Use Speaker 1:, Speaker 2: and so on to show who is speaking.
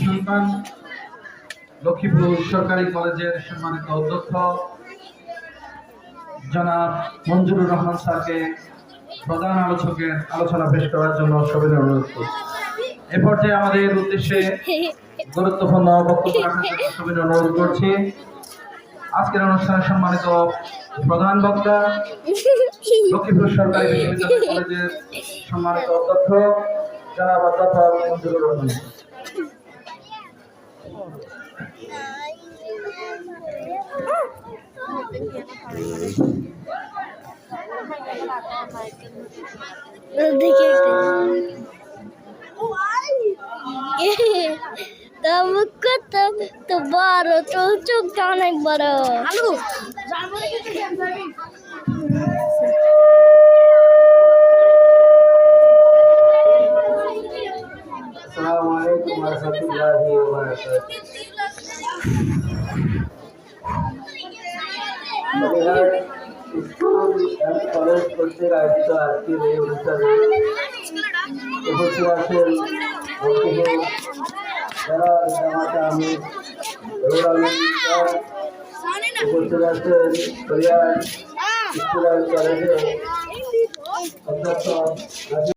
Speaker 1: সন্তান লক্ষ্মীপুর সরকারি কলেজের সম্মানিত অধ্যক্ষ জনাব মঞ্জুরুর রহমান স্যারকে প্রধান আলোচকের আলোচনা পেশ করার জন্য সবিনয় অনুরোধ করছি। এ পর্যায়ে আমাদের উদ্দেশ্যে গুরুত্বপূর্ণ বক্তব্য রাখার জন্য সবিনয় অনুরোধ করছি আজকের অনুষ্ঠানে সম্মানিত প্রধান বক্তা লক্ষ্মীপুর সরকারি বিশ্ববিদ্যালয় কলেজের সম্মানিত অধ্যক্ষ জনাব অধ্যাপক মঞ্জুরুর রহমান।
Speaker 2: তো বড় তো চোখটা অনেক বড়।
Speaker 1: আসসালামু আলাইকুম ওয়া রাহমাতুল্লাহি ওয়া বারাকাতুহু। স্কুল এন্ড কলেজ কর্তৃক আয়োজিত আজকের এই অনুষ্ঠানে উপস্থিত আছেন উপস্থিত আছেন স্কুল এন্ড কলেজের অধ্যক্ষ